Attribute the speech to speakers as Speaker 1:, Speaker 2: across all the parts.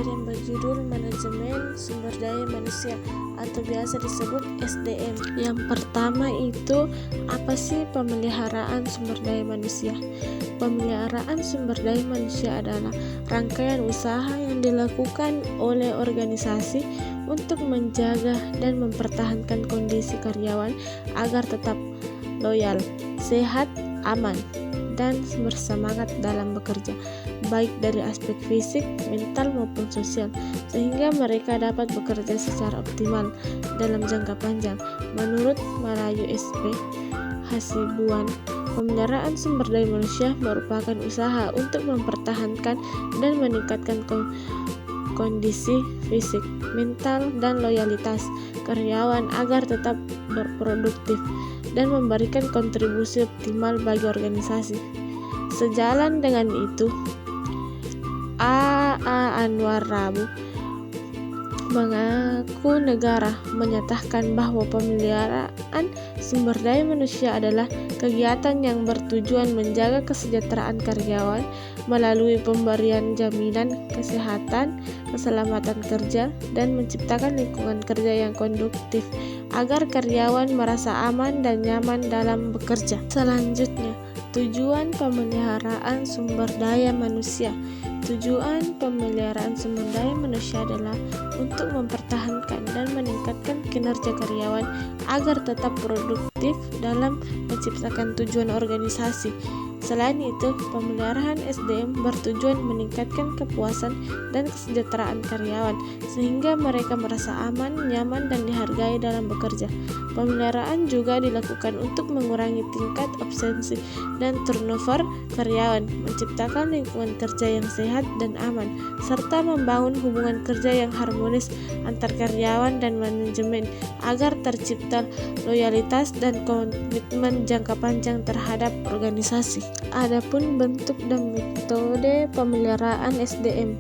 Speaker 1: materi yang berjudul Manajemen Sumber Daya Manusia atau biasa disebut SDM. Yang pertama itu, apa sih pemeliharaan sumber daya manusia? Pemeliharaan sumber daya manusia adalah rangkaian usaha yang dilakukan oleh organisasi untuk menjaga dan mempertahankan kondisi karyawan agar tetap loyal, sehat, aman, dan bersemangat dalam bekerja, baik dari aspek fisik, mental maupun sosial, sehingga mereka dapat bekerja secara optimal dalam jangka panjang. Menurut Malayu SP Hasibuan, pemeliharaan sumber daya manusia merupakan usaha untuk mempertahankan dan meningkatkan kondisi fisik, mental, dan loyalitas karyawan agar tetap berproduktif dan memberikan kontribusi optimal bagi organisasi. Sejalan dengan itu, A.A. Anwar Rabu mengaku negara menyatakan bahwa pemeliharaan sumber daya manusia adalah kegiatan yang bertujuan menjaga kesejahteraan karyawan melalui pemberian jaminan kesehatan, keselamatan kerja, dan menciptakan lingkungan kerja yang konduktif agar karyawan merasa aman dan nyaman dalam bekerja. Selanjutnya, tujuan pemeliharaan sumber daya manusia. Tujuan pemeliharaan sumber daya manusia adalah untuk mempertahankan dan meningkatkan kinerja karyawan agar tetap produktif dalam menciptakan tujuan organisasi. Selain itu, pemeliharaan SDM bertujuan meningkatkan kepuasan dan kesejahteraan karyawan sehingga mereka merasa aman, nyaman, dan dihargai dalam bekerja. Pemeliharaan juga dilakukan untuk mengurangi tingkat absensi dan turnover karyawan, menciptakan lingkungan kerja yang sehat dan aman, serta membangun hubungan kerja yang harmonis antar karyawan dan manajemen agar tercipta loyalitas dan komitmen jangka panjang terhadap organisasi. Adapun bentuk dan metode pemeliharaan SDM.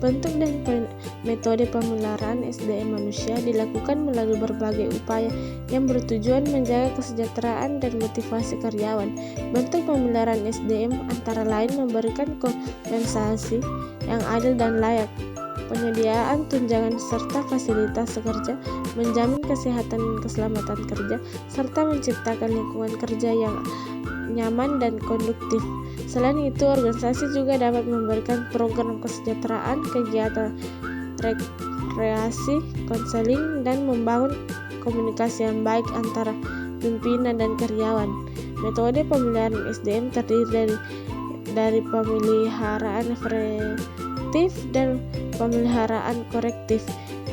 Speaker 1: Bentuk dan metode pemeliharaan SDM manusia dilakukan melalui berbagai upaya yang bertujuan menjaga kesejahteraan dan motivasi karyawan. Bentuk pemeliharaan SDM antara lain memberikan kompensasi yang adil dan layak, penyediaan tunjangan serta fasilitas kerja, menjamin kesehatan dan keselamatan kerja, serta menciptakan lingkungan kerja yang nyaman dan konduktif. Selain itu, organisasi juga dapat memberikan program kesejahteraan, kegiatan rekreasi, konseling, dan membangun komunikasi yang baik antara pimpinan dan karyawan. Metode pemeliharaan SDM terdiri dari pemeliharaan preventif dan pemeliharaan korektif.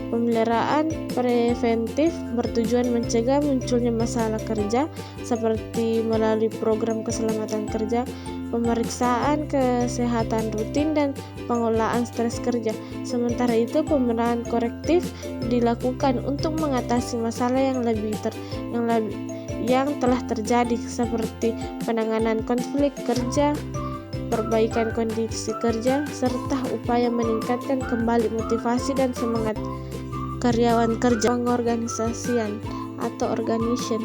Speaker 1: Pemeliharaan preventif bertujuan mencegah munculnya masalah kerja seperti melalui program keselamatan kerja, pemeriksaan kesehatan rutin, dan pengelolaan stres kerja. Sementara itu, pemeliharaan korektif dilakukan untuk mengatasi masalah yang telah terjadi seperti penanganan konflik kerja, perbaikan kondisi kerja, serta upaya meningkatkan kembali motivasi dan semangat karyawan kerja. Pengorganisasian atau organization.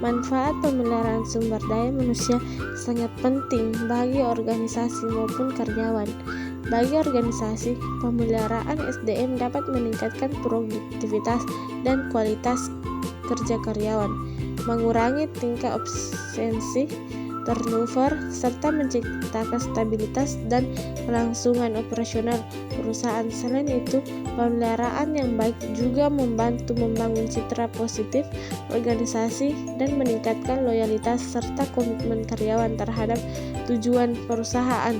Speaker 1: Manfaat pemeliharaan sumber daya manusia sangat penting bagi organisasi maupun karyawan. Bagi organisasi, pemeliharaan SDM dapat meningkatkan produktivitas dan kualitas kerja karyawan, mengurangi tingkat absensi, turnover, serta menciptakan stabilitas dan kelangsungan operasional perusahaan. Selain itu, pemeliharaan yang baik juga membantu membangun citra positif organisasi dan meningkatkan loyalitas serta komitmen karyawan terhadap tujuan perusahaan.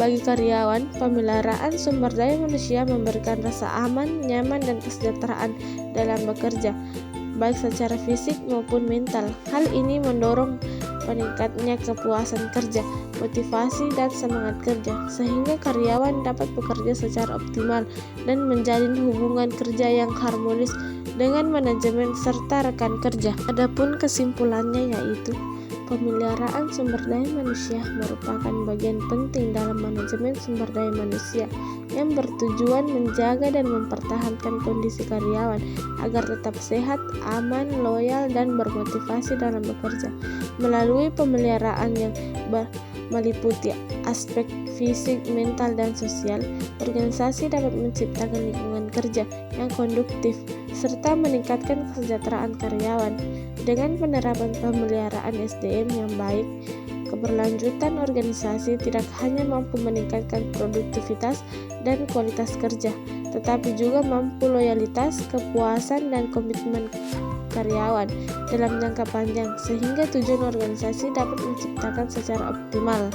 Speaker 1: Bagi karyawan, pemeliharaan sumber daya manusia memberikan rasa aman, nyaman, dan kesejahteraan dalam bekerja, baik secara fisik maupun mental. Hal ini mendorong peningkatnya kepuasan kerja, motivasi, dan semangat kerja, sehingga karyawan dapat bekerja secara optimal dan menjalin hubungan kerja yang harmonis dengan manajemen serta rekan kerja. Adapun kesimpulannya yaitu, pemeliharaan sumber daya manusia merupakan bagian penting dalam manajemen sumber daya manusia yang bertujuan menjaga dan mempertahankan kondisi karyawan agar tetap sehat, aman, loyal, dan bermotivasi dalam bekerja. Melalui pemeliharaan yang meliputi aspek fisik, mental, dan sosial, organisasi dapat menciptakan lingkungan kerja yang konduktif serta meningkatkan kesejahteraan karyawan. Dengan penerapan pemeliharaan SDM yang baik, keberlanjutan organisasi tidak hanya mampu meningkatkan produktivitas dan kualitas kerja, tetapi juga mampu loyalitas, kepuasan, dan komitmen karyawan dalam jangka panjang, sehingga tujuan organisasi dapat diciptakan secara optimal.